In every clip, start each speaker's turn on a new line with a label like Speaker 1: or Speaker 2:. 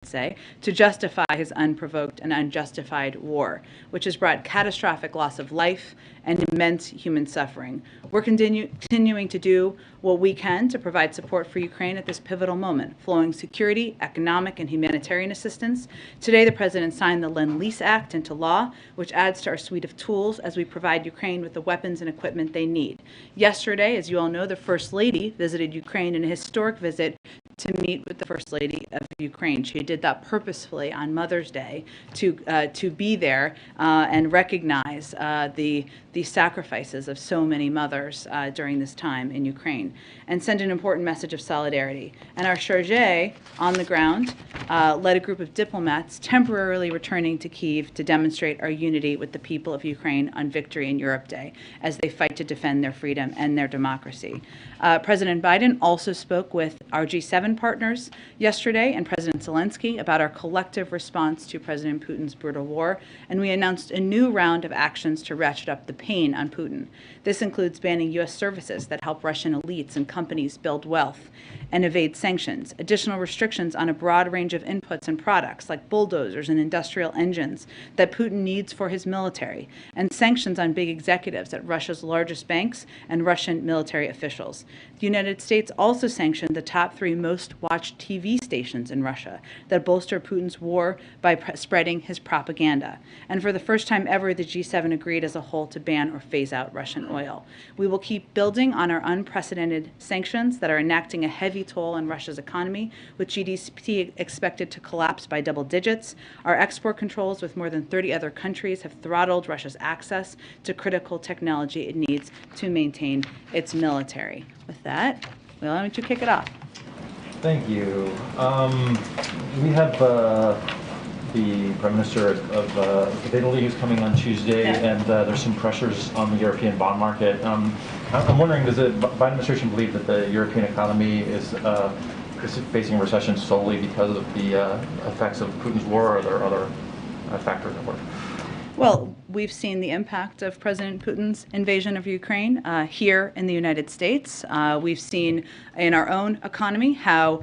Speaker 1: say, to justify his unprovoked and unjustified war, which has brought catastrophic loss of life and immense human suffering. We're continuing to do what we can to provide support for Ukraine at this pivotal moment, flowing security, economic, and humanitarian assistance. Today, the President signed the Lend-Lease Act into law, which adds to our suite of tools as we provide Ukraine with the weapons and equipment they need. Yesterday, as you all know, the First Lady visited Ukraine in a historic visit to meet with the First Lady of Ukraine. She did that purposefully on Mother's Day to be there and recognize the sacrifices of so many mothers during this time in Ukraine, and send an important message of solidarity. And our chargé on the ground led a group of diplomats temporarily returning to Kyiv to demonstrate our unity with the people of Ukraine on Victory in Europe Day as they fight to defend their freedom and their democracy. President Biden also spoke with our G7 partners yesterday and President Zelensky about our collective response to President Putin's brutal war, and we announced a new round of actions to ratchet up the pain on Putin. This includes banning U.S. services that help Russian elites and companies build wealth and evade sanctions, additional restrictions on a broad range of inputs and products like bulldozers and industrial engines that Putin needs for his military, and sanctions on big executives at Russia's largest banks and Russian military officials. The United States also sanctioned the top 3 most watched TV stations in Russia that bolster Putin's war by spreading his propaganda. And for the first time ever, the G7 agreed as a whole to ban or phase out Russian oil. We will keep building on our unprecedented sanctions that are enacting a heavy toll on Russia's economy, with GDP expected to collapse by double digits. Our export controls with more than 30 other countries have throttled Russia's access to critical technology it needs to maintain its military. With that, why don't you kick it off?
Speaker 2: Thank you. We have the Prime Minister of Italy who's coming on Tuesday, and there's some pressures on the European bond market. I'm wondering, does the Biden administration believe that the European economy is facing recession solely because of the effects of Putin's war, or are there other factors at work?
Speaker 1: Well, we've seen the impact of President Putin's invasion of Ukraine here in the United States. We've seen in our own economy how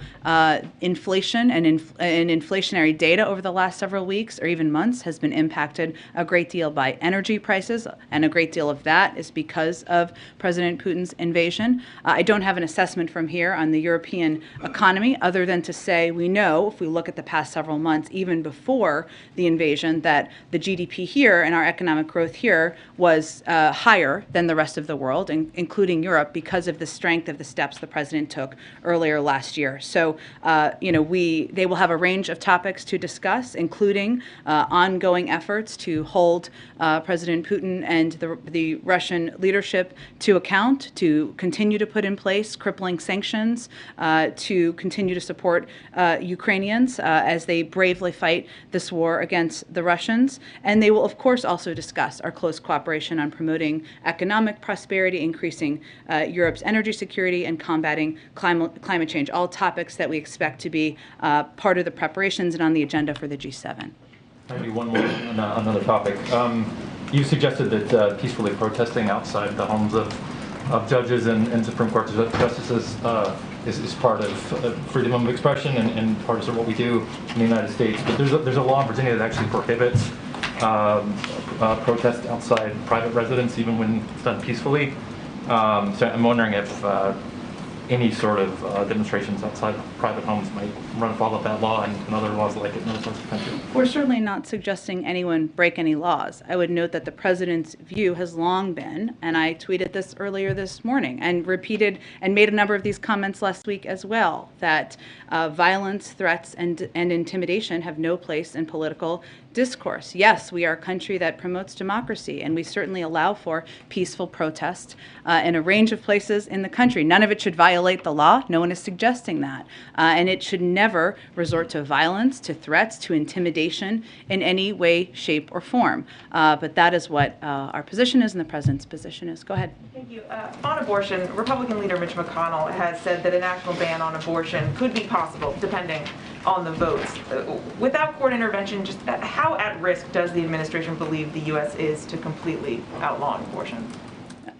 Speaker 1: inflation and inflationary data over the last several weeks or even months has been impacted a great deal by energy prices, and a great deal of that is because of President Putin's invasion. I don't have an assessment from here on the European economy other than to say we know, if we look at the past several months, even before the invasion, that the GDP here and our economic growth here was higher than the rest of the world, including Europe, because of the strength of the steps the president took earlier last year. So, they will have a range of topics to discuss, including ongoing efforts to hold President Putin and the Russian leadership to account, to continue to put in place crippling sanctions, to continue to support Ukrainians as they bravely fight this war against the Russians. And they will, of course, also discuss our close cooperation on promoting economic prosperity, increasing Europe's energy security, and combating climate change, all topics that we expect to be part of the preparations and on the agenda for the G7.
Speaker 2: Maybe one more on another topic. You suggested that peacefully protesting outside the homes of judges and Supreme Court justices is part of freedom of expression and part of what we do in the United States. But there's a law in Virginia that actually prohibits protest outside private residence, even when it's done peacefully. So I'm wondering if any sort of demonstrations outside private homes might run afoul of that law and other laws like it in other parts of the country.
Speaker 1: We're certainly not suggesting anyone break any laws. I would note that the president's view has long been, and I tweeted this earlier this morning and repeated and made a number of these comments last week as well, that violence, threats, and intimidation have no place in political discourse. Yes, we are a country that promotes democracy, and we certainly allow for peaceful protest in a range of places in the country. None of it should violate the law. No one is suggesting that. And it should never resort to violence, to threats, to intimidation in any way, shape, or form. But that is what our position is and the president's position is. Go ahead.
Speaker 3: Thank you. On abortion, Republican leader Mitch McConnell has said that a national ban on abortion could be possible, depending on the votes. Without court intervention, just how at risk does the administration believe the U.S. is to completely outlaw abortion?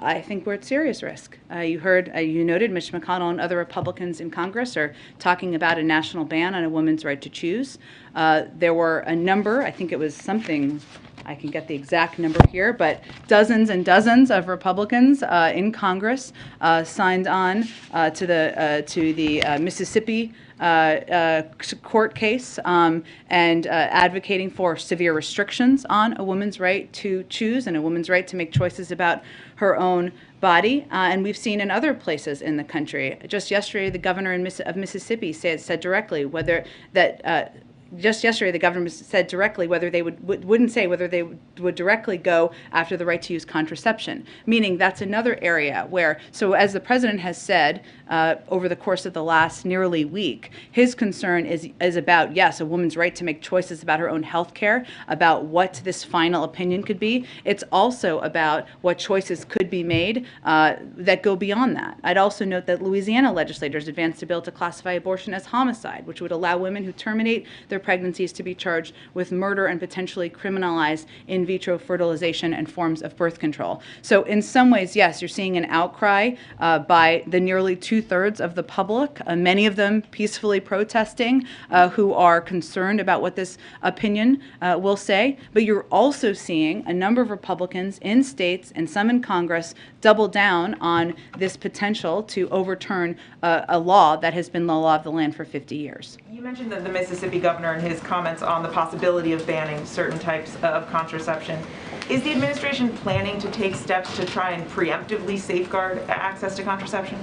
Speaker 1: I think we're at serious risk. You noted Mitch McConnell and other Republicans in Congress are talking about a national ban on a woman's right to choose. There were a number, I think it was something, I can get the exact number here, but dozens and dozens of Republicans in Congress signed on to the Mississippi court case and advocating for severe restrictions on a woman's right to choose and a woman's right to make choices about her own body. And we've seen in other places in the country. Just yesterday, the governor of Mississippi said directly whether that. Just yesterday, the governor said directly whether they wouldn't say whether they would directly go after the right to use contraception, meaning that's another area where, so as the president has said over the course of the last nearly week, his concern is about, yes, a woman's right to make choices about her own health care, about what this final opinion could be. It's also about what choices could be made that go beyond that. I'd also note that Louisiana legislators advanced a bill to classify abortion as homicide, which would allow women who terminate their pregnancies to be charged with murder and potentially criminalize in vitro fertilization and forms of birth control. So in some ways, yes, you're seeing an outcry by the nearly 2/3 of the public, many of them peacefully protesting, who are concerned about what this opinion will say. But you're also seeing a number of Republicans in states and some in Congress double down on this potential to overturn a law that has been the law of the land for 50 years.
Speaker 3: You mentioned that the Mississippi governor and his comments on the possibility of banning certain types of contraception. Is the administration planning to take steps to try and preemptively safeguard access to contraception?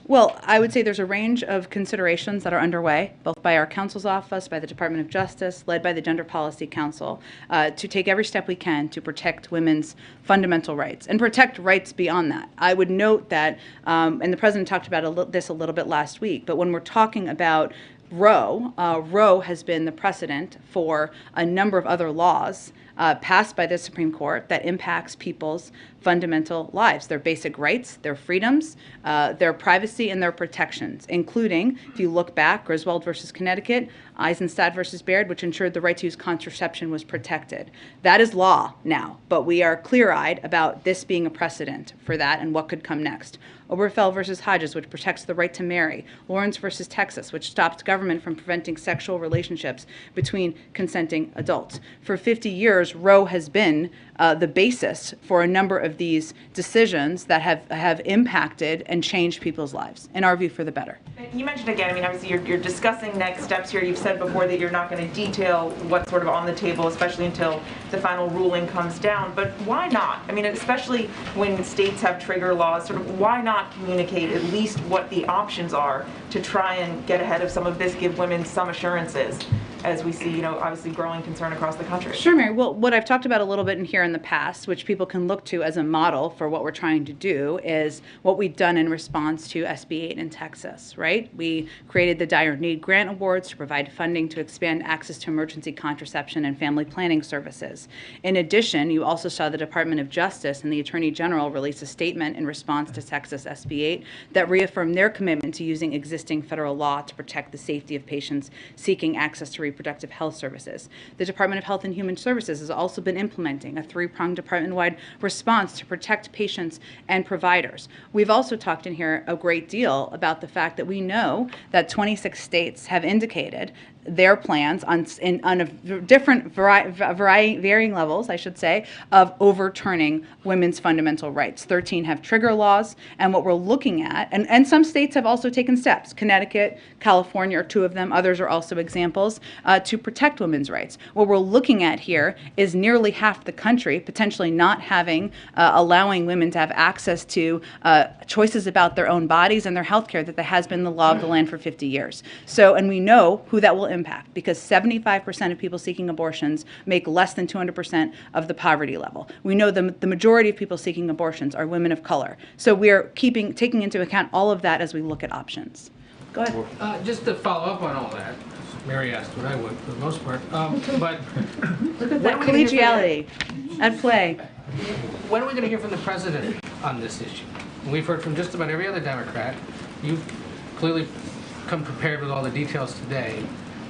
Speaker 1: Well, I would say there's a range of considerations that are underway, both by our counsel's office, by the Department of Justice, led by the Gender Policy Council, to take every step we can to protect women's fundamental rights and protect rights beyond that. I would note that, and the president talked about this a little bit last week, but when we're talking about Roe has been the precedent for a number of other laws passed by the Supreme Court that impacts people's fundamental lives, their basic rights, their freedoms, their privacy, and their protections, including, if you look back, Griswold versus Connecticut, Eisenstadt versus Baird, which ensured the right to use contraception was protected. That is law now, but we are clear-eyed about this being a precedent for that and what could come next. Obergefell versus Hodges, which protects the right to marry. Lawrence versus Texas, which stops government from preventing sexual relationships between consenting adults. For 50 years, Roe has been the basis for a number of these decisions that have impacted and changed people's lives, in our view, for the better.
Speaker 3: You mentioned again, I mean, obviously you're discussing next steps here. You've said before that you're not going to detail what's sort of on the table, especially until the final ruling comes down. But why not? I mean, especially when states have trigger laws, sort of why not communicate at least what the options are to try and get ahead of some of this, give women some assurances, as we see, obviously growing concern across the country?
Speaker 1: Sure, Mary. Well, what I've talked about a little bit in here in the past, which people can look to as a model for what we're trying to do, is what we've done in response to SB 8 in Texas, right? We created the Dire Need Grant Awards to provide funding to expand access to emergency contraception and family planning services. In addition, you also saw the Department of Justice and the Attorney General release a statement in response to Texas SB 8 that reaffirmed their commitment to using existing federal law to protect the safety of patients seeking access to reproductive health services. The Department of Health and Human Services has also been implementing a three-pronged department-wide response to protect patients and providers. We've also talked in here a great deal about the fact that we know that 26 states have indicated their plans on a different varying levels, I should say, of overturning women's fundamental rights. 13 have trigger laws, and what we're looking at, and some states have also taken steps. Connecticut, California are two of them. Others are also examples to protect women's rights. What we're looking at here is nearly half the country potentially not allowing women to have access to choices about their own bodies and their health care that has been the law of the land for 50 years. So, and we know who that will impact, because 75% of people seeking abortions make less than 200% of the poverty level. We know the majority of people seeking abortions are women of color. So we are taking into account all of that as we look at options. Go ahead.
Speaker 4: Just to follow up on all that, Mary asked what I would for the most part, but
Speaker 1: look at that collegiality at play.
Speaker 4: When are we going to hear from the president on this issue? We've heard from just about every other Democrat. You've clearly come prepared with all the details today.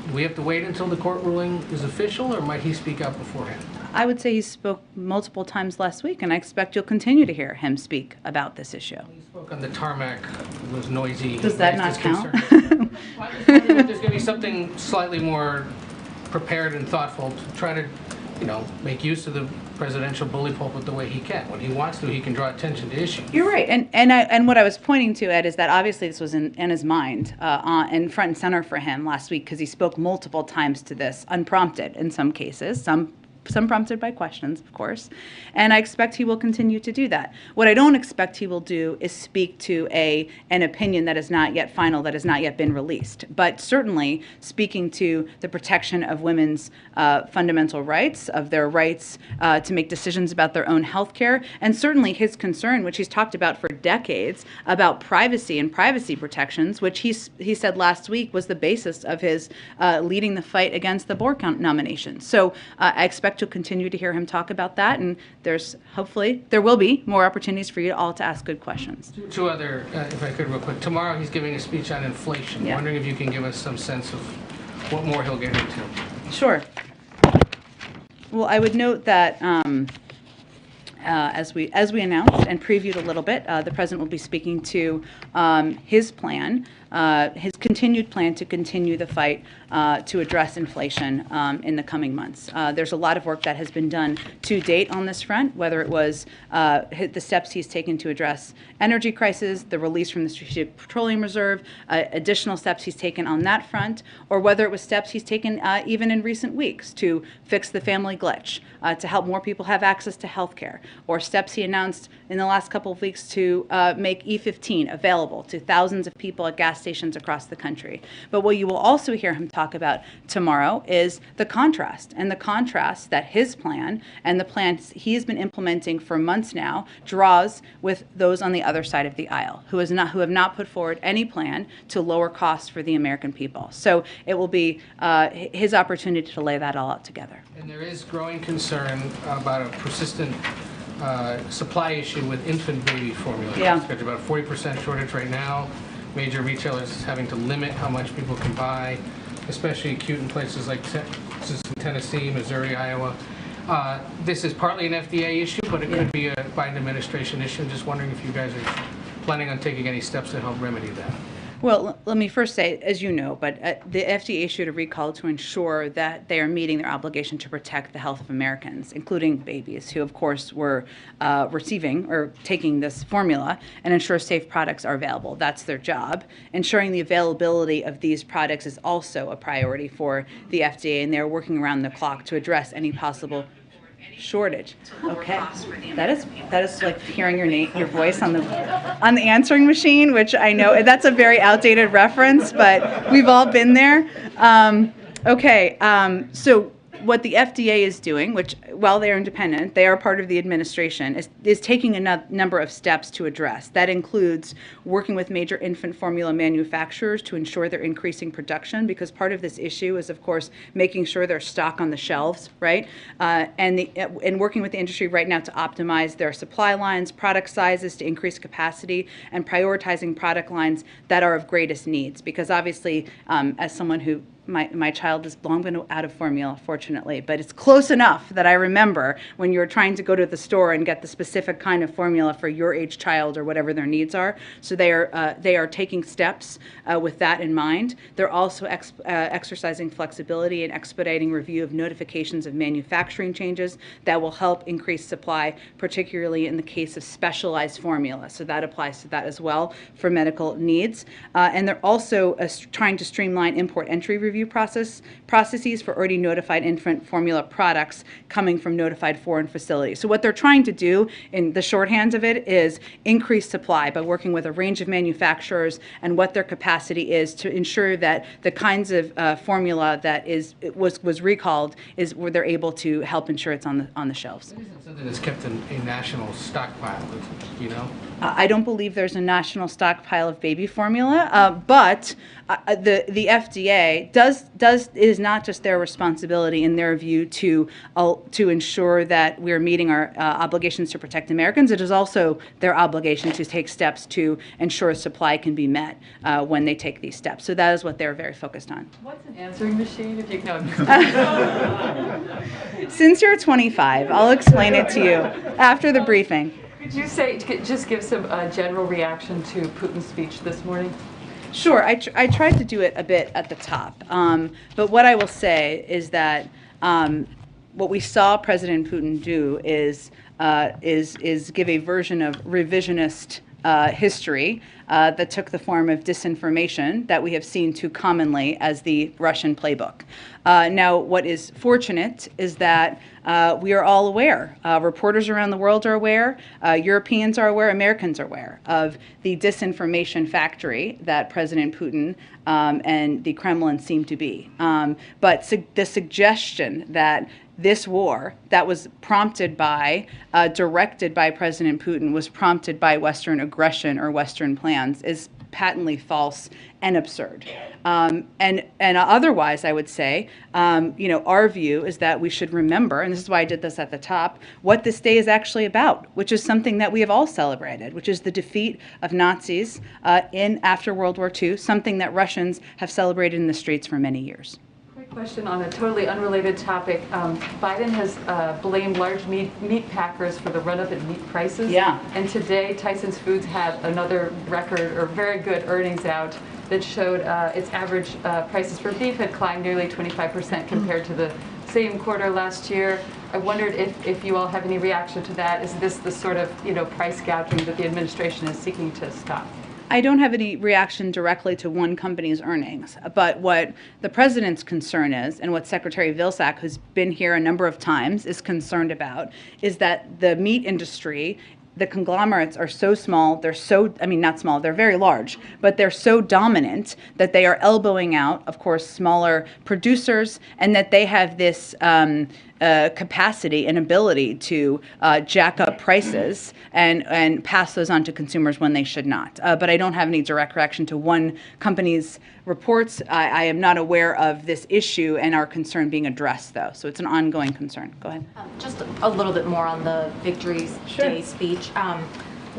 Speaker 4: Do we have to wait until the court ruling is official, or might he speak out beforehand?
Speaker 1: I would say he spoke multiple times last week, and I expect you'll continue to hear him speak about this issue.
Speaker 4: He spoke on the tarmac, it was noisy.
Speaker 1: Does that
Speaker 4: raised
Speaker 1: not
Speaker 4: his
Speaker 1: count?
Speaker 4: concern. Well, I'm just wondering if there's going to be something slightly more prepared and thoughtful to try to, make use of the presidential bully pulpit the way he can. When he wants to, he can draw attention to issues.
Speaker 1: You're right, and what I was pointing to, Ed, is that obviously this was in his mind and front and center for him last week because he spoke multiple times to this, unprompted in some cases, some prompted by questions, of course, and I expect he will continue to do that. What I don't expect he will do is speak to an opinion that is not yet final, that has not yet been released, but certainly speaking to the protection of women's fundamental rights, of their rights to make decisions about their own health care, and certainly his concern, which he's talked about for decades, about privacy and privacy protections, which he said last week was the basis of his leading the fight against the Bork nomination. So I expect you'll continue to hear him talk about that, and hopefully there will be more opportunities for you all to ask good questions.
Speaker 4: Two other, if I could real quick. Tomorrow he's giving a speech on inflation.
Speaker 1: Yeah.
Speaker 4: Wondering if you can give us some sense of what more he'll get into.
Speaker 1: Sure. Well, I would note that as we announced and previewed a little bit, the president will be speaking to his plan, his continued plan to continue the fight to address inflation in the coming months. There's a lot of work that has been done to date on this front, whether it was the steps he's taken to address energy crisis, the release from the Strategic Petroleum Reserve, additional steps he's taken on that front, or whether it was steps he's taken even in recent weeks to fix the family glitch, to help more people have access to health care, or steps he announced in the last couple of weeks to make E15 available to thousands of people at gas stations across the country. But what you will also hear him talk about tomorrow is the contrast that his plan and the plans he's been implementing for months now draws with those on the other side of the aisle who have not put forward any plan to lower costs for the American people. So it will be his opportunity to lay that all out together.
Speaker 4: And there is growing concern about a persistent supply issue with infant baby formula.
Speaker 1: Yeah.
Speaker 4: There's about a 40% shortage right now. Major retailers having to limit how much people can buy, especially acute in places like Tennessee, Missouri, Iowa. This is partly an FDA issue, but it could be a Biden administration issue. Just wondering if you guys are planning on taking any steps to help remedy that.
Speaker 1: Well, let me first say, as you know, but the FDA issued a recall to ensure that they are meeting their obligation to protect the health of Americans, including babies, who, of course, were receiving or taking this formula, and ensure safe products are available. That's their job. Ensuring the availability of these products is also a priority for the FDA, and they're working around the clock to address any possible shortage. Okay, that is like hearing your voice on the answering machine, which I know that's a very outdated reference, but we've all been there. So what the FDA is doing, which while they're independent, they are part of the administration, is taking a number of steps to address. That includes working with major infant formula manufacturers to ensure they're increasing production, because part of this issue is, of course, making sure there's stock on the shelves, right? And working with the industry right now to optimize their supply lines, product sizes to increase capacity, and prioritizing product lines that are of greatest needs. Because obviously, as someone who my child has long been out of formula, fortunately, but it's close enough that I remember when you're trying to go to the store and get the specific kind of formula for your age child or whatever their needs are. So they are taking steps with that in mind. They're also exercising flexibility and expediting review of notifications of manufacturing changes that will help increase supply, particularly in the case of specialized formula. So that applies to that as well for medical needs. And they're also trying to streamline import-entry review processes for already notified infant formula products coming from notified foreign facilities. So what they're trying to do, in the shorthand of it, is increase supply by working with a range of manufacturers and what their capacity is to ensure that the kinds of formula that was recalled is where they're able to help ensure it's on the shelves.
Speaker 4: It isn't something that's kept in a national stockpile, you know?
Speaker 1: I don't believe there's a national stockpile of baby formula, but the FDA is not just their responsibility in their view to ensure that we're meeting our obligations to protect Americans. It is also their obligation to take steps to ensure supply can be met when they take these steps. So that is what they're very focused on.
Speaker 5: What's an answering machine? If you know.
Speaker 1: Since you're 25, I'll explain it to you after the briefing.
Speaker 5: Could you just give some general reaction to Putin's speech this morning?
Speaker 1: Sure, I tried to do it a bit at the top, but what I will say is that what we saw President Putin do is give a version of revisionist history that took the form of disinformation that we have seen too commonly as the Russian playbook. Now, what is fortunate is that we are all aware. Reporters around the world are aware. Europeans are aware. Americans are aware of the disinformation factory that President Putin and the Kremlin seem to be. But the suggestion that this war that was prompted by, directed by President Putin, was prompted by Western aggression or Western plans is patently false and absurd. And otherwise, I would say, our view is that we should remember, and this is why I did this at the top, what this day is actually about, which is something that we have all celebrated, which is the defeat of Nazis after World War II, something that Russians have celebrated in the streets for many years.
Speaker 5: Question on a totally unrelated topic. Biden has blamed large meat packers for the run-up in meat prices.
Speaker 1: Yeah.
Speaker 5: And today, Tyson's Foods had another record or very good earnings out that showed its average prices for beef had climbed nearly 25% compared to the same quarter last year. I wondered if you all have any reaction to that. Is this the sort of price gouging that the administration is seeking to stop?
Speaker 1: I don't have any reaction directly to one company's earnings, but what the president's concern is, and what Secretary Vilsack, who's been here a number of times, is concerned about, is that the meat industry, the conglomerates are so small, not small, they're very large, but they're so dominant that they are elbowing out, of course, smaller producers, and that they have this capacity and ability to jack up prices and pass those on to consumers when they should not. But I don't have any direct reaction to one company's reports. I am not aware of this issue and our concern being addressed, though. So it's an ongoing concern. Go ahead.
Speaker 6: Just a little bit more on the Victories Day speech.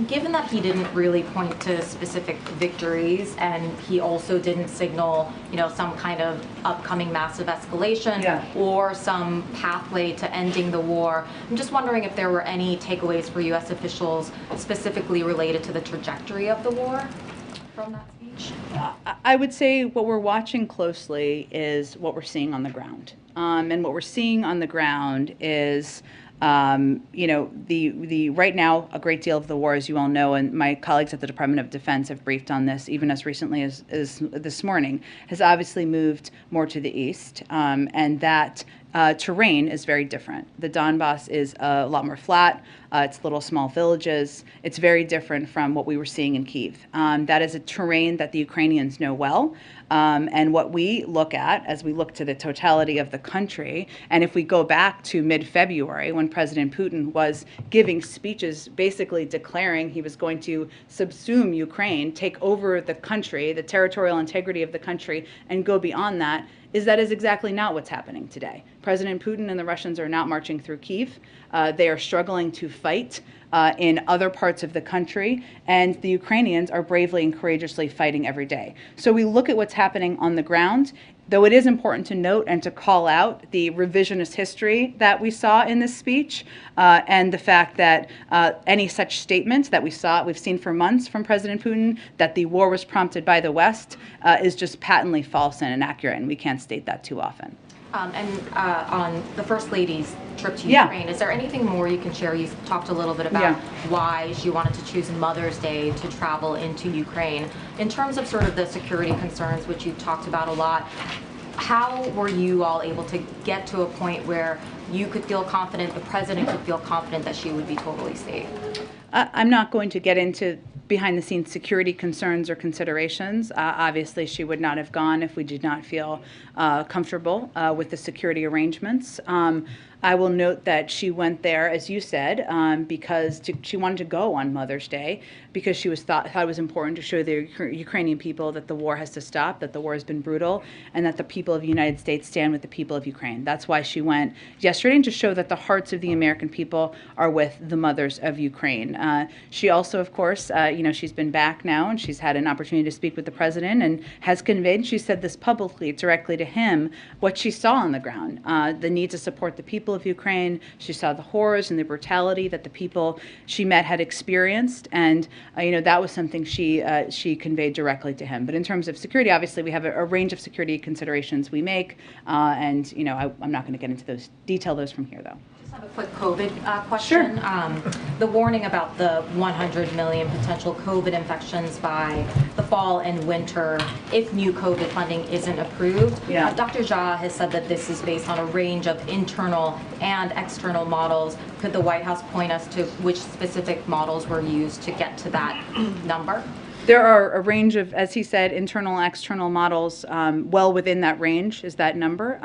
Speaker 6: Given that he didn't really point to specific victories and he also didn't signal, some kind of upcoming massive escalation or some pathway to ending the war, I'm just wondering if there were any takeaways for U.S. officials specifically related to the trajectory of the war from that speech?
Speaker 1: I would say what we're watching closely is what we're seeing on the ground. And what we're seeing on the ground is the right now, a great deal of the war, as you all know, and my colleagues at the Department of Defense have briefed on this even as recently as this morning, has obviously moved more to the east, and that terrain is very different. The Donbass is a lot more flat. It's little small villages. It's very different from what we were seeing in Kyiv. That is a terrain that the Ukrainians know well. And what we look at as we look to the totality of the country, and if we go back to mid-February when President Putin was giving speeches basically declaring he was going to subsume Ukraine, take over the country, the territorial integrity of the country, and go beyond that, that is exactly not what's happening today. President Putin and the Russians are not marching through Kyiv. They are struggling to fight in other parts of the country, and the Ukrainians are bravely and courageously fighting every day. So we look at what's happening on the ground, though it is important to note and to call out the revisionist history that we saw in this speech, and the fact that any such statement that we've seen for months from President Putin, that the war was prompted by the West, is just patently false and inaccurate, and we can't state that too often.
Speaker 6: On the First Lady's trip to Ukraine, is there anything more you can share? You've talked a little bit about why she wanted to choose Mother's Day to travel into Ukraine. In terms of sort of the security concerns, which you've talked about a lot, how were you all able to get to a point where you could feel confident, the president could feel confident that she would be totally safe?
Speaker 1: I'm not going to get into behind-the-scenes security concerns or considerations. Obviously, she would not have gone if we did not feel comfortable with the security arrangements. I will note that she went there, as you said, because she wanted to go on Mother's Day because she thought it was important to show the Ukrainian people that the war has to stop, that the war has been brutal, and that the people of the United States stand with the people of Ukraine. That's why she went yesterday, and to show that the hearts of the American people are with the mothers of Ukraine. She also, of course, she's been back now, and she's had an opportunity to speak with the president, and has conveyed, she said this publicly, directly to him, what she saw on the ground, the need to support the people of Ukraine. She saw the horrors and the brutality that the people she met had experienced, and that was something she conveyed directly to him. But in terms of security, obviously we have a range of security considerations we make, and I'm not going to get into those from here, though.
Speaker 6: Just have a quick COVID question.
Speaker 1: Sure.
Speaker 6: The warning about the 100 million potential COVID infections by the fall and winter if new COVID funding isn't approved.
Speaker 1: Yeah.
Speaker 6: Dr. Jha has said that this is based on a range of internal and external models. Could the White House point us to which specific models were used to get to that number?
Speaker 1: There are a range of, as he said, internal and external models. Well within that range is that number.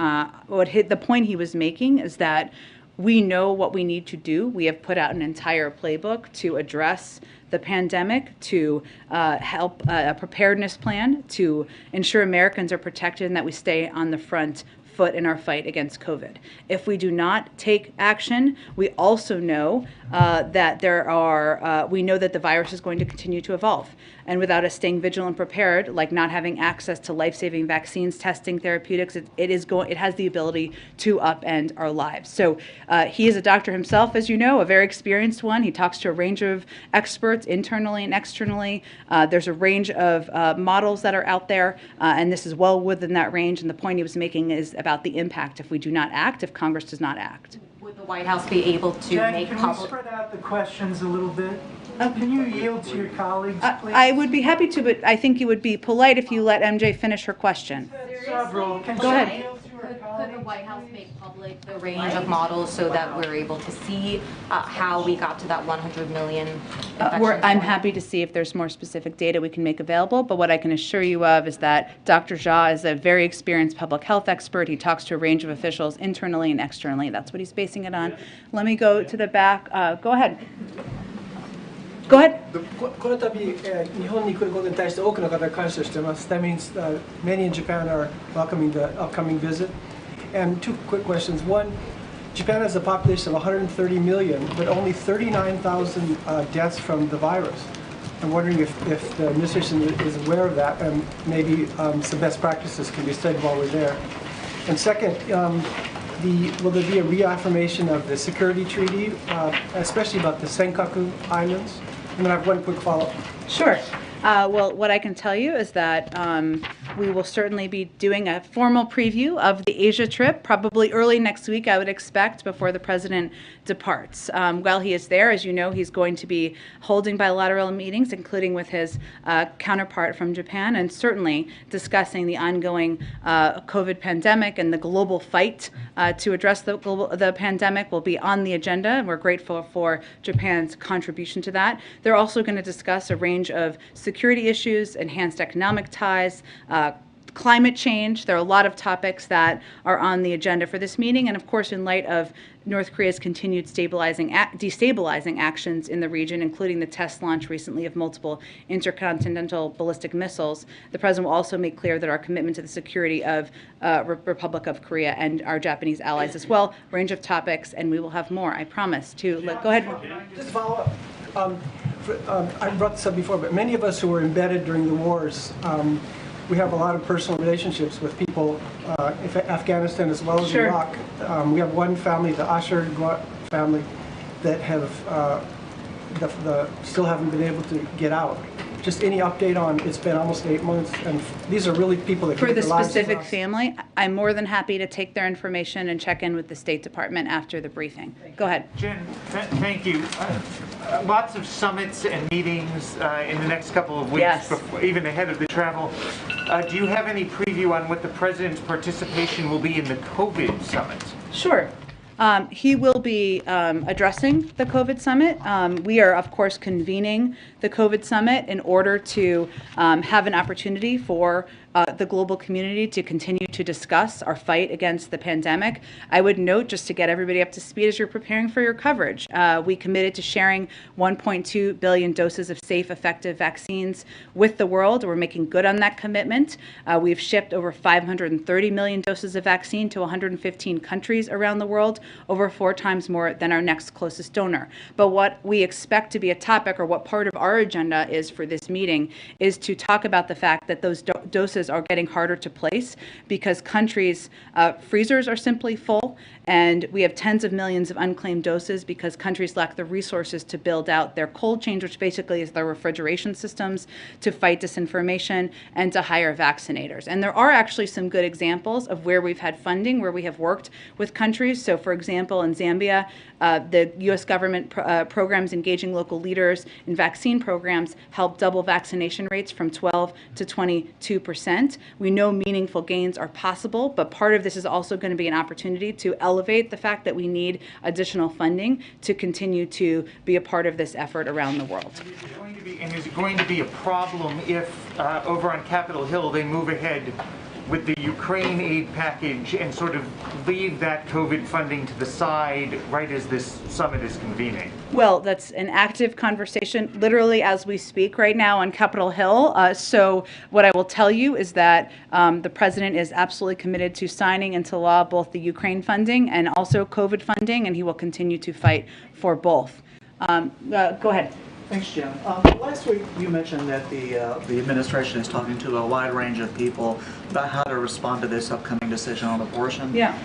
Speaker 1: The point he was making is that we know what we need to do. We have put out an entire playbook to address the pandemic, to help a preparedness plan, to ensure Americans are protected and that we stay on the front foot in our fight against COVID. If we do not take action, we also know that we know that the virus is going to continue to evolve. And without us staying vigilant and prepared, like not having access to life-saving vaccines, testing, therapeutics, it has the ability to upend our lives. So he is a doctor himself, as you know, a very experienced one. He talks to a range of experts internally and externally. There's a range of models that are out there, and this is well within that range. And the point he was making is about the impact if we do not act, if Congress does not act.
Speaker 6: Would the White House be able to make
Speaker 7: Can we
Speaker 6: public?
Speaker 7: spread out the questions a little bit? Can you yield to your colleagues, please?
Speaker 1: I would be happy to, but I think it would be polite if you let MJ finish her question.
Speaker 7: Several. Can
Speaker 1: Go ahead.
Speaker 7: you yield to her
Speaker 6: Could the
Speaker 7: colleagues?
Speaker 6: White House make public the range of models so that we're able to see how we got to that 100 million infections?
Speaker 1: I'm happy to see if there's more specific data we can make available, but what I can assure you of is that Dr. Jha is a very experienced public health expert. He talks to a range of officials internally and externally. That's what he's basing it on. Let me go to the back. Go ahead. Go ahead.
Speaker 8: この度、日本に来ることに対して多くの方が感謝しています。That means many in Japan are welcoming the upcoming visit. And two quick questions. One, Japan has a population of 130 million, but only 39,000 deaths from the virus. I'm wondering if the administration is aware of that, and maybe some best practices can be studied while we're there. And second, will there be a reaffirmation of the security treaty, especially about the Senkaku Islands? And then I have one quick follow-up.
Speaker 1: Sure. Well, what I can tell you is that we will certainly be doing a formal preview of the Asia trip, probably early next week, I would expect, before the president departs. While he is there, as you know, he's going to be holding bilateral meetings, including with his counterpart from Japan, and certainly discussing the ongoing COVID pandemic and the global fight to address the pandemic will be on the agenda, and we're grateful for Japan's contribution to that. They're also going to discuss a range of security issues, enhanced economic ties, climate change. There are a lot of topics that are on the agenda for this meeting, and of course, in light of North Korea's continued destabilizing actions in the region, including the test launch recently of multiple intercontinental ballistic missiles, the President will also make clear that our commitment to the security of Republic of Korea and our Japanese allies as well, range of topics, and we will have more, I promise. Go ahead.
Speaker 8: Just follow up. I brought this up before, but many of us who were embedded during the wars, we have a lot of personal relationships with people in Afghanistan as well as
Speaker 1: Sure.
Speaker 8: Iraq. We have one family, the Asher family, that have still haven't been able to get out. Just any update on, it's been almost 8 months, and these are really people that
Speaker 1: For
Speaker 8: give
Speaker 1: the
Speaker 8: their lives for
Speaker 1: specific
Speaker 8: us.
Speaker 1: family, I'm more than happy to take their information and check in with the State Department after the briefing. Go ahead.
Speaker 7: Jen, thank you. Lots of summits and meetings in the next couple of weeks,
Speaker 1: Yes.
Speaker 7: even ahead of the travel. Do you have any preview on what the President's participation will be in the COVID summit?
Speaker 1: Sure. He will be addressing the COVID summit. We are, of course, convening the COVID summit in order to have an opportunity for the global community to continue to discuss our fight against the pandemic. I would note, just to get everybody up to speed as you're preparing for your coverage, we committed to sharing 1.2 billion doses of safe, effective vaccines with the world. We're making good on that commitment. We've shipped over 530 million doses of vaccine to 115 countries around the world, over 4 times more than our next closest donor. But what we expect to be a topic, or what part of our agenda is for this meeting, is to talk about the fact that those doses are getting harder to place because countries' freezers are simply full, and we have tens of millions of unclaimed doses because countries lack the resources to build out their cold chain, which basically is their refrigeration systems, to fight disinformation and to hire vaccinators. And there are actually some good examples of where we've had funding, where we have worked with countries. So, for example, in Zambia, the U.S. government programs engaging local leaders in vaccine programs helped double vaccination rates from 12 to 22%. We know meaningful gains are possible, but part of this is also going to be an opportunity to elevate the fact that we need additional funding to continue to be a part of this effort around the world.
Speaker 7: Is it going to be a problem if over on Capitol Hill they move ahead with the Ukraine aid package and sort of leave that COVID funding to the side right as this summit is convening?
Speaker 1: Well, that's an active conversation literally as we speak right now on Capitol Hill. So what I will tell you is that the president is absolutely committed to signing into law both the Ukraine funding and also COVID funding, and he will continue to fight for both. Go ahead.
Speaker 9: Thanks, Jen. Last week you mentioned that the administration is talking to a wide range of people about how to respond to this upcoming decision on abortion.
Speaker 1: Yeah.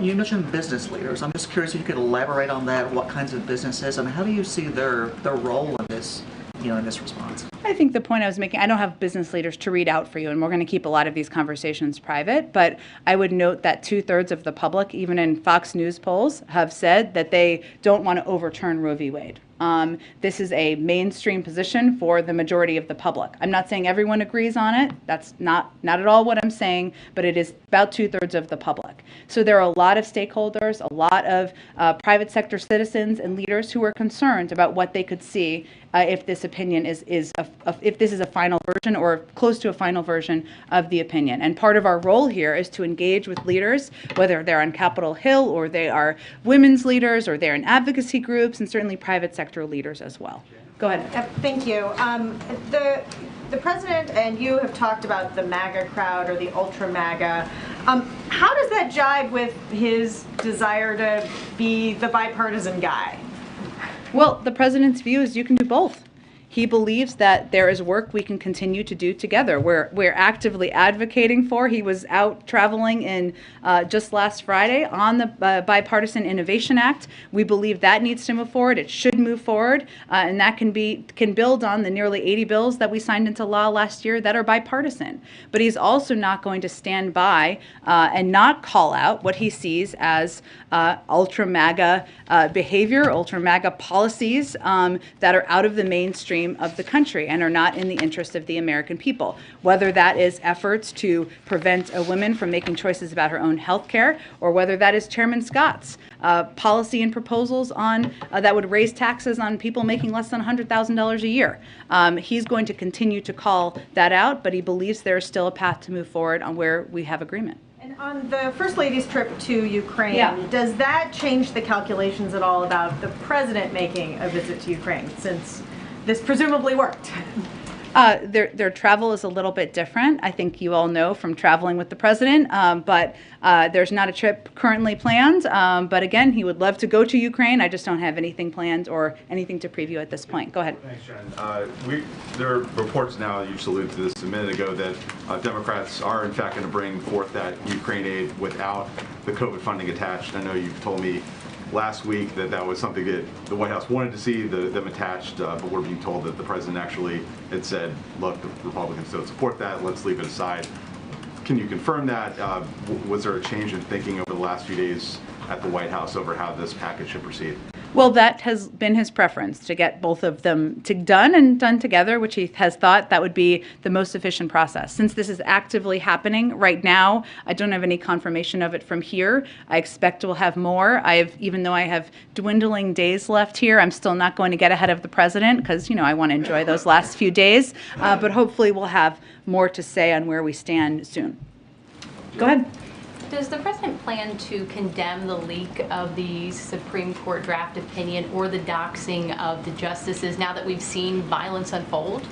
Speaker 9: You mentioned business leaders. I'm just curious if you could elaborate on that. What kinds of businesses, and how do you see their role in this, in this response?
Speaker 1: I think the point I was making, I don't have business leaders to read out for you, and we're going to keep a lot of these conversations private, but I would note that 2/3 of the public, even in Fox News polls, have said that they don't want to overturn Roe v. Wade. This is a mainstream position for the majority of the public. I'm not saying everyone agrees on it. That's not at all what I'm saying, but it is about 2/3 of the public. So there are a lot of stakeholders, a lot of private sector citizens and leaders who are concerned about what they could see if this opinion if this is a final version or close to a final version of the opinion. And part of our role here is to engage with leaders, whether they're on Capitol Hill or they are women's leaders or they're in advocacy groups, and certainly private sector leaders as well. Go ahead.
Speaker 10: Thank you. The president and you have talked about the MAGA crowd or the ultra MAGA. How does that jive with his desire to be the bipartisan guy?
Speaker 1: Well, the president's view is you can do both. He believes that there is work we can continue to do together. We're actively advocating for. He was out traveling in just last Friday on the Bipartisan Innovation Act. We believe that needs to move forward. It should move forward, and that can build on the nearly 80 bills that we signed into law last year that are bipartisan. But he's also not going to stand by and not call out what he sees as ultra MAGA behavior, ultra MAGA policies that are out of the mainstream of the country and are not in the interest of the American people. Whether that is efforts to prevent a woman from making choices about her own health care, or whether that is Chairman Scott's policy and proposals on that would raise taxes on people making less than $100,000 a year. He's going to continue to call that out, but he believes there is still a path to move forward on where we have agreement.
Speaker 10: And on the First Lady's trip to Ukraine, does that change the calculations at all about the president making a visit to Ukraine, since this presumably worked?
Speaker 1: Their travel is a little bit different. I think you all know from traveling with the president, but there's not a trip currently planned. But again, he would love to go to Ukraine. I just don't have anything planned or anything to preview at this point. Go ahead.
Speaker 11: Thanks, Jen. There are reports now, you just alluded to this a minute ago, that Democrats are in fact going to bring forth that Ukraine aid without the COVID funding attached. I know you've told me last week that was something that the White House wanted to see them attached, but we're being told that the president actually had said, look, the Republicans don't support that, let's leave it aside. Can you confirm that? Was there a change in thinking over the last few days at the White House over how this package should proceed?
Speaker 1: Well, that has been his preference, to get both of them done together, which he has thought that would be the most efficient process. Since this is actively happening right now, I don't have any confirmation of it from here. I expect we'll have more. Even though I have dwindling days left here, I'm still not going to get ahead of the president because, I want to enjoy those last few days. But hopefully we'll have more to say on where we stand soon. Go ahead.
Speaker 12: Does the president plan to condemn the leak of the Supreme Court draft opinion or the doxing of the justices now that we've seen violence unfold?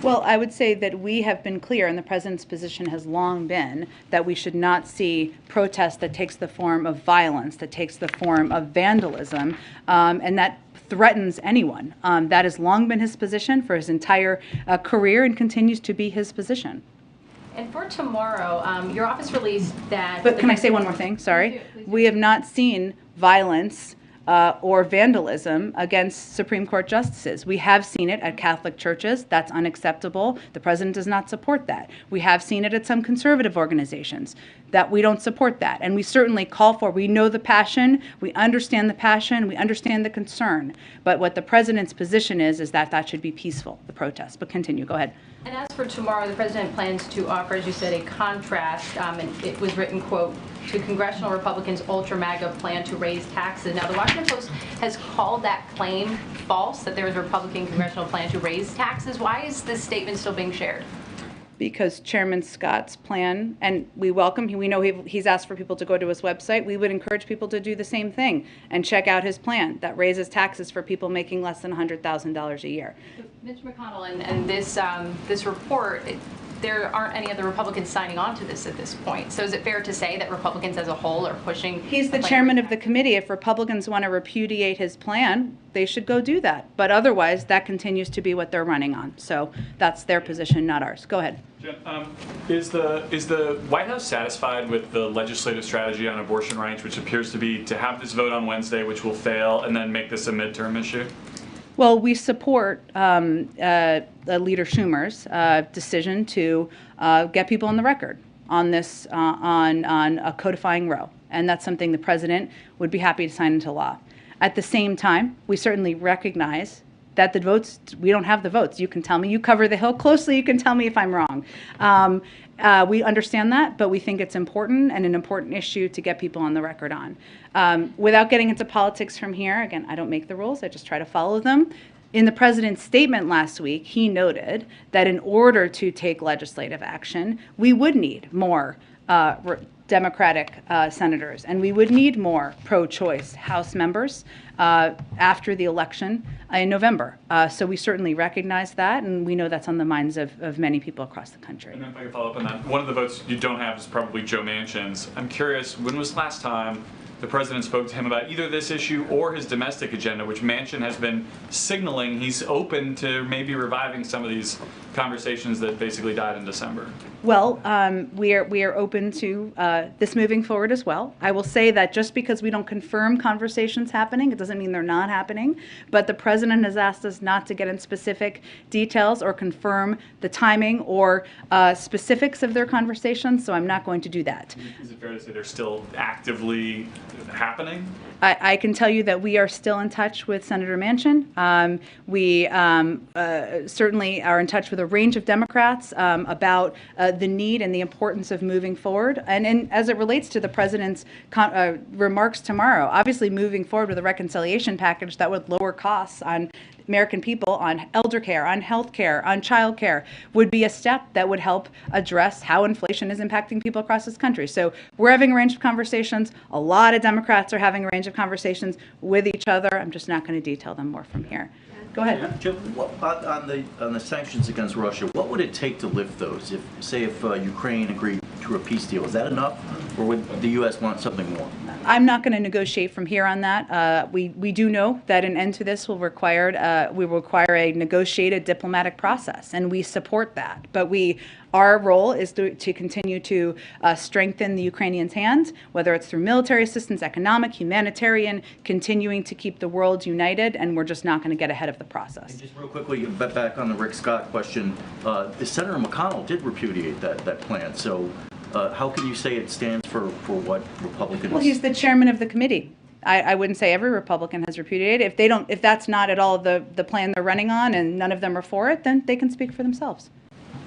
Speaker 1: Well, I would say that we have been clear, and the president's position has long been, that we should not see protest that takes the form of violence, that takes the form of vandalism, and that threatens anyone. That has long been his position for his entire career and continues to be his position.
Speaker 12: And for tomorrow, your office released that...
Speaker 1: But can I say one more thing? Sorry.
Speaker 12: Please do.
Speaker 1: We have not seen violence or vandalism against Supreme Court justices. We have seen it at Catholic churches. That's unacceptable. The president does not support that. We have seen it at some conservative organizations. That we don't support that. And we certainly call for, we know the passion, we understand the passion, we understand the concern. But what the president's position is that that should be peaceful, the protest. But continue, go ahead.
Speaker 12: And as for tomorrow, the president plans to offer, as you said, a contrast, and it was written, quote, to congressional Republicans' ultra-MAGA plan to raise taxes. Now, the Washington Post has called that claim false, that there is a Republican congressional plan to raise taxes. Why is this statement still being shared?
Speaker 1: Because Chairman Scott's plan, and we welcome him, we know he's asked for people to go to his website. We would encourage people to do the same thing and check out his plan that raises taxes for people making less than $100,000 a year.
Speaker 12: Mitch McConnell and this report, there aren't any other Republicans signing on to this at this point. So is it fair to say that Republicans as a whole are pushing?
Speaker 1: He's the chairman of the committee. If Republicans want to repudiate his plan, they should go do that. But otherwise, that continues to be what they're running on. So that's their position, not ours. Go ahead.
Speaker 13: Jen, is the White House satisfied with the legislative strategy on abortion rights, which appears to be to have this vote on Wednesday, which will fail, and then make this a midterm issue?
Speaker 1: Well, we support Leader Schumer's decision to get people on the record on this, on a codifying Roe. And that's something the president would be happy to sign into law. At the same time, we certainly recognize that the votes, we don't have the votes. You can tell me, you cover the Hill closely, you can tell me if I'm wrong. We understand that, but we think it's important and an important issue to get people on the record on. Without getting into politics from here, again, I don't make the rules, I just try to follow them. In the president's statement last week, he noted that in order to take legislative action, we would need more Democratic senators, and we would need more pro-choice House members after the election in November. So we certainly recognize that, and we know that's on the minds of many people across the country.
Speaker 13: And if I can follow up on that, one of the votes you don't have is probably Joe Manchin's. I'm curious, when was the last time the president spoke to him about either this issue or his domestic agenda, which Manchin has been signaling he's open to maybe reviving some of these conversations that basically died in December?
Speaker 1: Well, we are open to this moving forward as well. I will say that just because we don't confirm conversations happening, it doesn't mean they're not happening. But the president has asked us not to get in specific details or confirm the timing or specifics of their conversations, so I'm not going to do that.
Speaker 13: Is it fair to say they're still actively happening?
Speaker 1: I can tell you that we are still in touch with Senator Manchin. We certainly are in touch with a range of Democrats about the need and the importance of moving forward. And as it relates to the president's remarks tomorrow, obviously moving forward with a reconciliation package that would lower costs on American people, on elder care, on health care, on child care, would be a step that would help address how inflation is impacting people across this country. So we're having a range of conversations. A lot of Democrats are having a range of conversations with each other. I'm just not going to detail them more from here. Go ahead.
Speaker 14: Jim, on the sanctions against Russia, what would it take to lift those? If Ukraine agreed to a peace deal, is that enough, or would the U.S. want something more?
Speaker 1: I'm not going to negotiate from here on that. We do know that an end to this will require a negotiated diplomatic process, and we support that. But our role is to continue to strengthen the Ukrainians' hands, whether it's through military assistance, economic, humanitarian, continuing to keep the world united, and we're just not going to get ahead of the process.
Speaker 14: And just real quickly, back on the Rick Scott question, Senator McConnell did repudiate that plan. So how can you say it stands for what Republicans?
Speaker 1: Well, he's the chairman of the committee. I wouldn't say every Republican has repudiated. If that's not at all the plan they're running on and none of them are for it, then they can speak for themselves.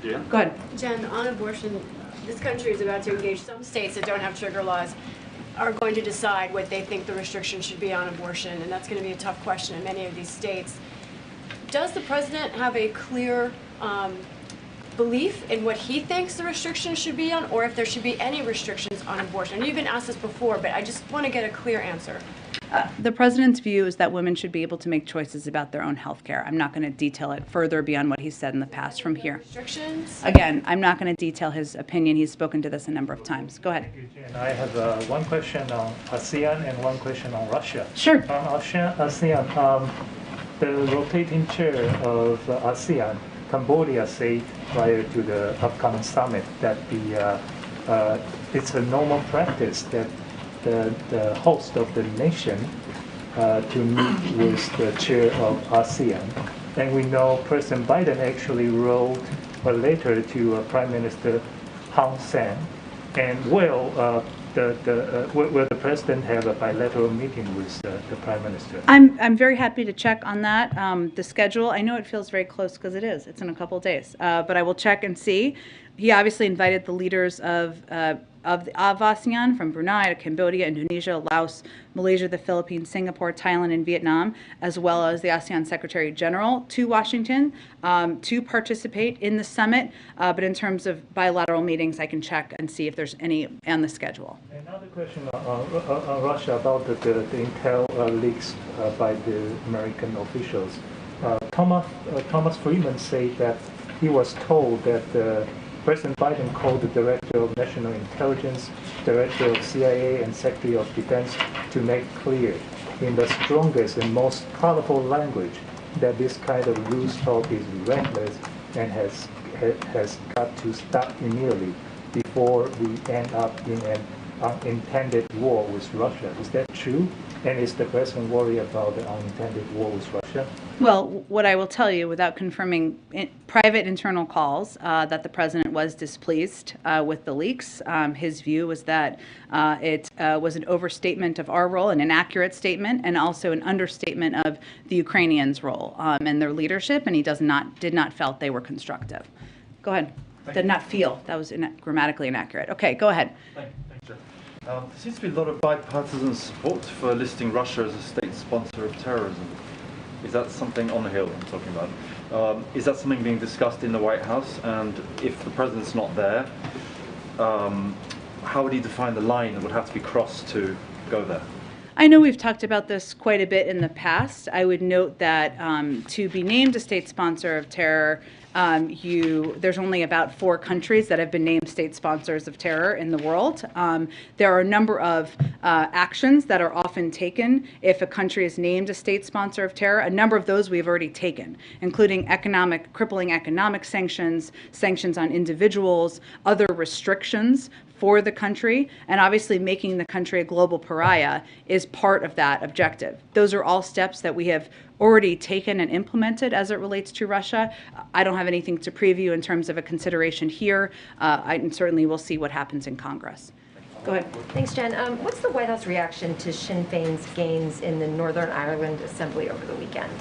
Speaker 13: Yeah.
Speaker 1: Go ahead.
Speaker 15: Jen, on abortion, this country is about to engage. Some states that don't have trigger laws are going to decide what they think the restriction should be on abortion, and that's going to be a tough question in many of these states. Does the president have a clear belief in what he thinks the restrictions should be on, or if there should be any restrictions on abortion? I know you've been asked this before, but I just want to get a clear answer.
Speaker 1: The president's view is that women should be able to make choices about their own health care. I'm not going to detail it further beyond what he's said in the past from here.
Speaker 15: Restrictions?
Speaker 1: Again, I'm not going to detail his opinion. He's spoken to this a number of times. Go ahead.
Speaker 16: Thank you, Jen. I have one question on ASEAN and one question on Russia.
Speaker 1: Sure.
Speaker 16: On ASEAN, the rotating chair of ASEAN, Cambodia, said prior to the upcoming summit that it's a normal practice that the host of the nation to meet with the chair of ASEAN. And we know President Biden actually wrote a letter to Prime Minister Hun Sen. And will the president have a bilateral meeting with the Prime Minister?
Speaker 1: I'm very happy to check on that. The schedule, I know it feels very close because it is. It's in a couple of days. But I will check and see. He obviously invited the leaders of ASEAN, from Brunei to Cambodia, Indonesia, Laos, Malaysia, the Philippines, Singapore, Thailand, and Vietnam, as well as the ASEAN Secretary General to Washington to participate in the summit. But in terms of bilateral meetings, I can check and see if there's any on the schedule.
Speaker 16: Another question on Russia about the intel leaks by the American officials. Thomas Friedman said that he was told that President Biden called the Director of National Intelligence, Director of CIA, and Secretary of Defense to make clear in the strongest and most colorful language that this kind of loose talk is reckless and has got to stop immediately before we end up in an unintended war with Russia. Is that true? And is the president worried about the unintended war with Russia?
Speaker 1: Well, what I will tell you, without confirming private internal calls, that the president was displeased with the leaks. His view was that it was an overstatement of our role, an inaccurate statement, and also an understatement of the Ukrainians' role and their leadership, and he did not felt they were constructive. Go ahead. Did not feel. That was grammatically inaccurate. Okay, go ahead.
Speaker 2: Thanks, Jeff. There seems to be a lot of bipartisan support for listing Russia as a state sponsor of terrorism. Is that something on the Hill I'm talking about? Is that something being discussed in the White House? And if the president's not there, how would he define the line that would have to be crossed to go there?
Speaker 1: I know we've talked about this quite a bit in the past. I would note that to be named a state sponsor of terror, there's only about 4 countries that have been named state sponsors of terror in the world. There are a number of actions that are often taken if a country is named a state sponsor of terror. A number of those we've already taken, including crippling economic sanctions, sanctions on individuals, other restrictions for the country, and obviously making the country a global pariah is part of that objective. Those are all steps that we have already taken and implemented as it relates to Russia. I don't have anything to preview in terms of a consideration here, and certainly we'll see what happens in Congress. Go ahead.
Speaker 17: Thanks, Jen. What's the White House reaction to Sinn Féin's gains in the Northern Ireland Assembly over the weekend?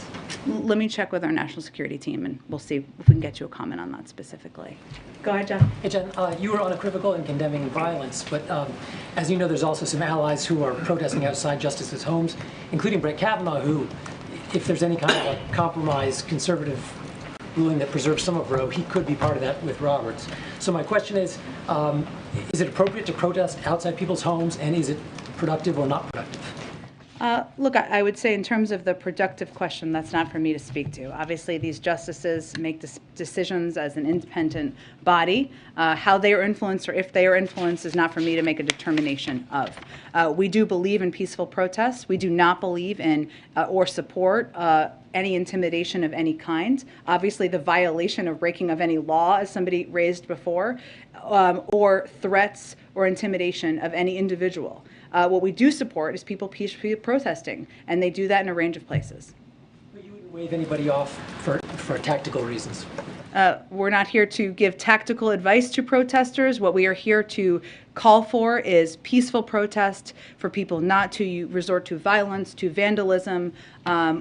Speaker 1: Let me check with our national security team, and we'll see if we can get you a comment on that specifically. Go ahead, John.
Speaker 18: Hey, Jen, you were unequivocal in condemning violence, but as you know, there's also some allies who are protesting outside justices' homes, including Brett Kavanaugh, who, if there's any kind of a compromise, conservative ruling that preserves some of Roe, he could be part of that with Roberts. So my question is it appropriate to protest outside people's homes, and is it productive or not productive?
Speaker 1: Look, I would say in terms of the productive question, that's not for me to speak to. Obviously, these justices make decisions as an independent body. How they are influenced or if they are influenced is not for me to make a determination of. We do believe in peaceful protests. We do not believe in or support any intimidation of any kind. Obviously, the violation or breaking of any law, as somebody raised before, or threats or intimidation of any individual. What we do support is people peacefully protesting, and they do that in a range of places.
Speaker 18: But you wouldn't wave anybody off for tactical reasons.
Speaker 1: We're not here to give tactical advice to protesters. What we are here to call for is peaceful protest, for people not to resort to violence, to vandalism,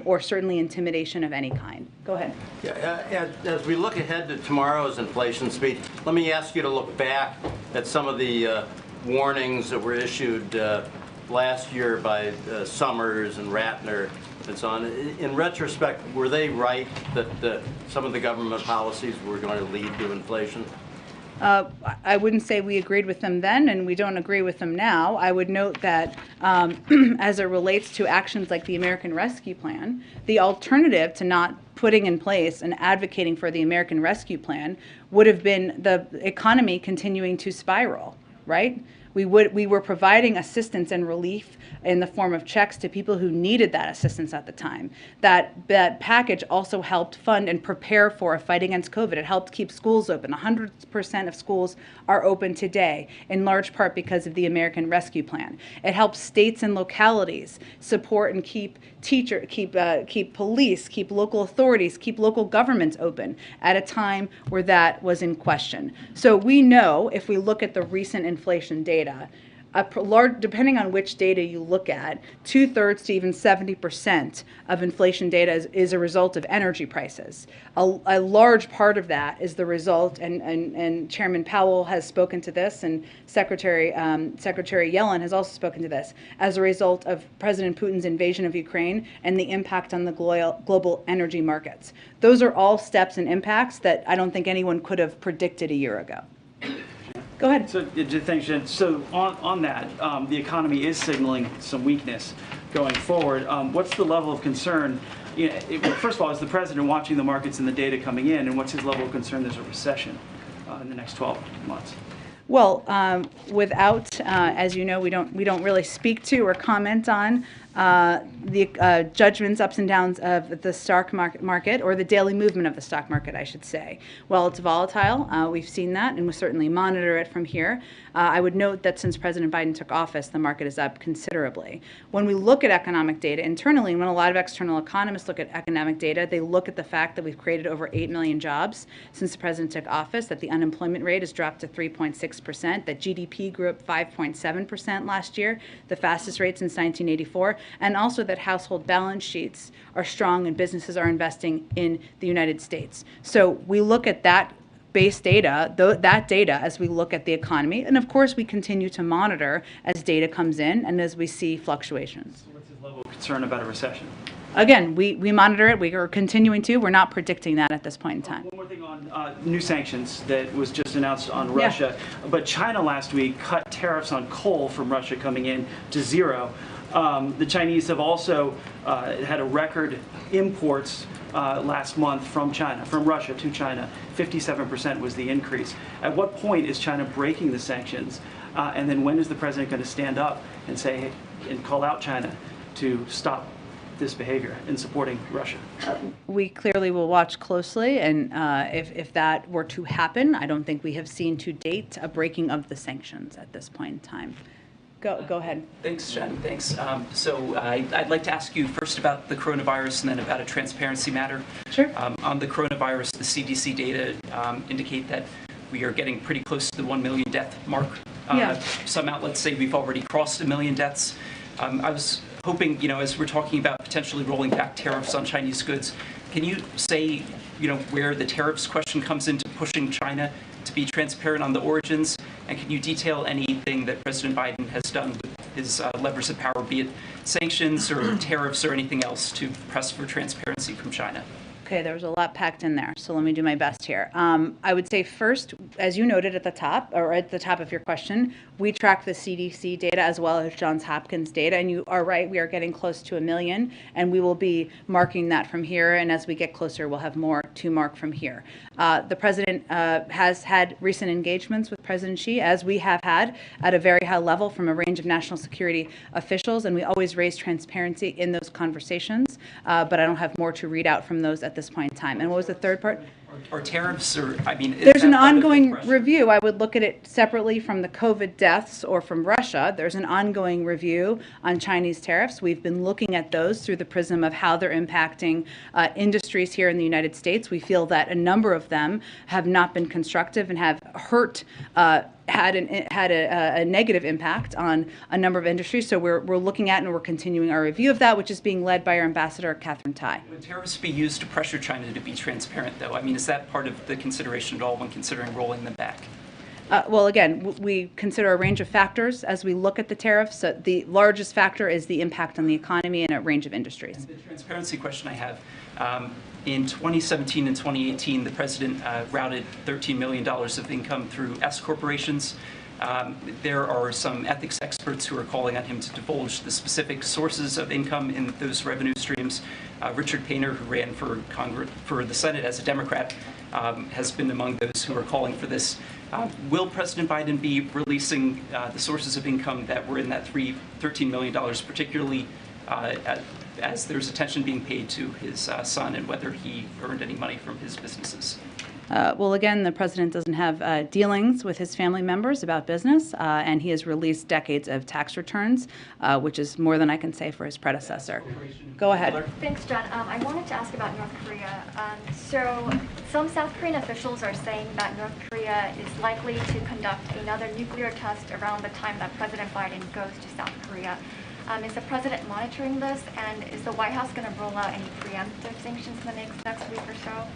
Speaker 1: or certainly intimidation of any kind. Go ahead.
Speaker 19: Yeah, as we look ahead to tomorrow's inflation speech, let me ask you to look back at some of the warnings that were issued last year by Summers and Ratner and so on. In retrospect, were they right that some of the government policies were going to lead to inflation?
Speaker 1: I wouldn't say we agreed with them then, and we don't agree with them now. I would note that as it relates to actions like the American Rescue Plan, the alternative to not putting in place and advocating for the American Rescue Plan would have been the economy continuing to spiral, right? We were providing assistance and relief in the form of checks to people who needed that assistance at the time. That package also helped fund and prepare for a fight against COVID. It helped keep schools open. 100% of schools are open today, in large part because of the American Rescue Plan. It helps states and localities support and keep police, keep local authorities, keep local governments open at a time where that was in question. So we know, if we look at the recent inflation data, depending on which data you look at, 2/3 to even 70% of inflation data is a result of energy prices. A large part of that is the result, and Chairman Powell has spoken to this, and Secretary Yellen has also spoken to this, as a result of President Putin's invasion of Ukraine and the impact on the global energy markets. Those are all steps and impacts that I don't think anyone could have predicted a year ago. Go ahead.
Speaker 20: So, thanks, Jen. So on that, the economy is signaling some weakness going forward. What's the level of concern? First of all, is the president watching the markets and the data coming in, and what's his level of concern there's a recession in the next 12 months?
Speaker 1: Well, without, as you know, we don't really speak to or comment on the judgments, ups and downs of the stock market, or the daily movement of the stock market, I should say. Well, it's volatile. We've seen that, and we certainly monitor it from here. I would note that since President Biden took office, the market is up considerably. When we look at economic data internally, and when a lot of external economists look at economic data, they look at the fact that we've created over 8 million jobs since the president took office, that the unemployment rate has dropped to 3.6%, that GDP grew up 5.7% last year, the fastest rate since 1984, and also that household balance sheets are strong and businesses are investing in the United States. So we look at that base data, that data, as we look at the economy, and of course we continue to monitor as data comes in and as we see fluctuations.
Speaker 20: So what's his level of concern about a recession?
Speaker 1: Again, we monitor it. We are continuing to. We're not predicting that at this point in time.
Speaker 20: One more thing on new sanctions that was just announced on Russia. Yeah. But China last week cut tariffs on coal from Russia coming in to 0. The Chinese have also had a record imports last month from Russia to China. 57% was the increase. At what point is China breaking the sanctions? And then when is the president going to stand up and say and call out China to stop this behavior in supporting Russia?
Speaker 1: We clearly will watch closely, and if that were to happen, I don't think we have seen to date a breaking of the sanctions at this point in time. Go ahead.
Speaker 21: Thanks, Jen. Thanks. So I'd like to ask you first about the coronavirus and then about a transparency matter.
Speaker 1: Sure.
Speaker 21: On the coronavirus, the CDC data indicate that we are getting pretty close to the 1 million death mark. Some outlets say we've already crossed 1 million deaths. I was hoping, as we're talking about potentially rolling back tariffs on Chinese goods, can you say, where the tariffs question comes into pushing China to be transparent on the origins? And can you detail anything that President Biden has done with his levers of power, be it sanctions or tariffs or anything else, to press for transparency from China?
Speaker 1: Okay, there was a lot packed in there, so let me do my best here. I would say first, as you noted at the top of your question, we track the CDC data as well as Johns Hopkins data, and you are right, we are getting close to 1 million, and we will be marking that from here, and as we get closer, we'll have more to mark from here. The president has had recent engagements with President Xi, as we have had, at a very high level from a range of national security officials, and we always raise transparency in those conversations, but I don't have more to read out from those at this point in time. And what was the third part?
Speaker 20: Are
Speaker 21: Are tariffs, or, I mean, is
Speaker 1: There's
Speaker 21: that
Speaker 1: an
Speaker 21: part of the
Speaker 1: ongoing
Speaker 21: question?
Speaker 1: review. I would look at it separately from the COVID deaths or from Russia. There's an ongoing review on Chinese tariffs. We've been looking at those through the prism of how they're impacting industries here in the United States. We feel that a number of them have not been constructive and have hurt had a negative impact on a number of industries. So we're looking at and we're continuing our review of that, which is being led by our ambassador, Catherine Tai.
Speaker 21: Would tariffs be used to pressure China to be transparent, though? I mean, is that part of the consideration at all when considering rolling them back?
Speaker 1: Well, again, we consider a range of factors as we look at the tariffs. The largest factor is the impact on the economy in a range of industries.
Speaker 21: And the transparency question I have, in 2017 and 2018, the president routed $13 million of income through S corporations. There are some ethics experts who are calling on him to divulge the specific sources of income in those revenue streams. Richard Painter, who ran for the Senate as a Democrat, has been among those who are calling for this. Will President Biden be releasing the sources of income that were in that $13 million, particularly as there's attention being paid to his son and whether he earned any money from his businesses?
Speaker 1: Well, again, the president doesn't have dealings with his family members about business, and he has released decades of tax returns, which is more than I can say for his predecessor. Go ahead.
Speaker 3: Thanks, John. I wanted to ask about North Korea. So some South Korean officials are saying that North Korea is likely to conduct another nuclear test around the time that President Biden goes to South Korea. Is the president monitoring this, and is the White House going to roll out any preemptive sanctions in the next week or so?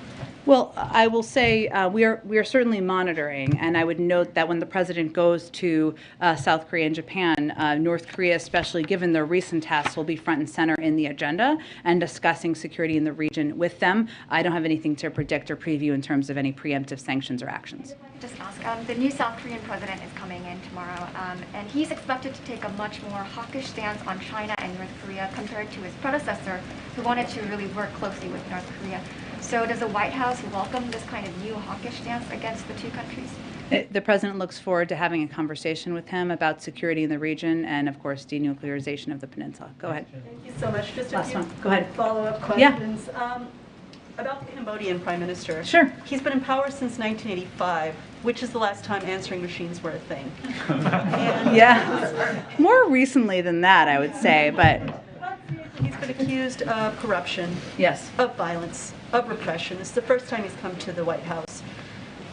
Speaker 1: Well, I will say we are certainly monitoring, and I would note that when the president goes to South Korea and Japan, North Korea, especially given their recent tasks, will be front and center in the agenda and discussing security in the region with them. I don't have anything to predict or preview in terms of any preemptive sanctions or actions.
Speaker 3: Just ask, the new South Korean president is coming in tomorrow, and he's expected to take a much more hawkish stance on China and North Korea compared to his predecessor, who wanted to really work closely with North Korea. So does the White House welcome this kind of new hawkish stance against the two countries?
Speaker 1: The president looks forward to having a conversation with him about security in the region and, of course, denuclearization of the peninsula. Go ahead.
Speaker 22: Thank you so much. Just a
Speaker 1: Last
Speaker 22: few
Speaker 1: one. Go ahead.
Speaker 22: follow-up
Speaker 1: Yeah.
Speaker 22: questions. About the Cambodian Prime Minister.
Speaker 1: Sure.
Speaker 22: He's been in power since 1985, which is the last time answering machines were a thing.
Speaker 1: Yeah. More recently than that, I would say, but
Speaker 22: He's been accused of corruption,
Speaker 1: yes,
Speaker 22: of violence, of repression. It's the first time he's come to the White House.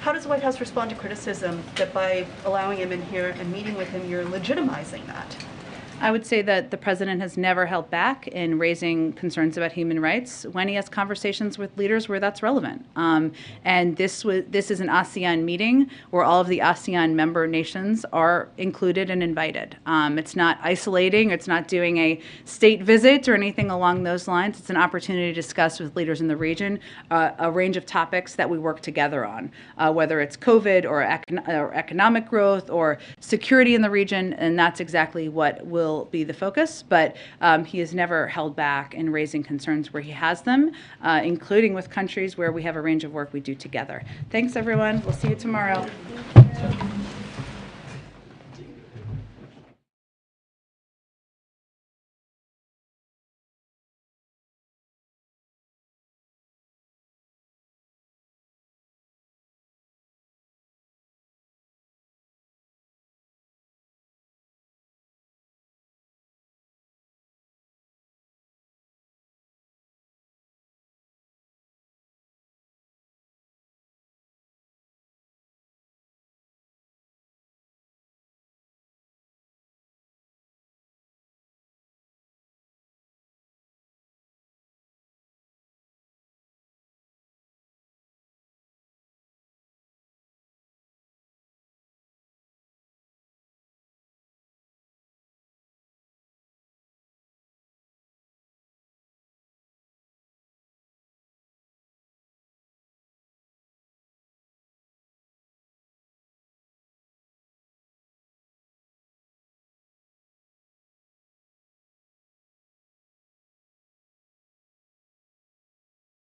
Speaker 22: How does the White House respond to criticism that by allowing him in here and meeting with him, you're legitimizing that?
Speaker 1: I would say that the president has never held back in raising concerns about human rights when he has conversations with leaders where that's relevant. And this is an ASEAN meeting where all of the ASEAN member nations are included and invited. It's not isolating. It's not doing a state visit or anything along those lines. It's an opportunity to discuss with leaders in the region a range of topics that we work together on, whether it's COVID or economic growth or security in the region, and that's exactly what will be the focus, but he has never held back in raising concerns where he has them, including with countries where we have a range of work we do together. Thanks, everyone. We'll see you tomorrow.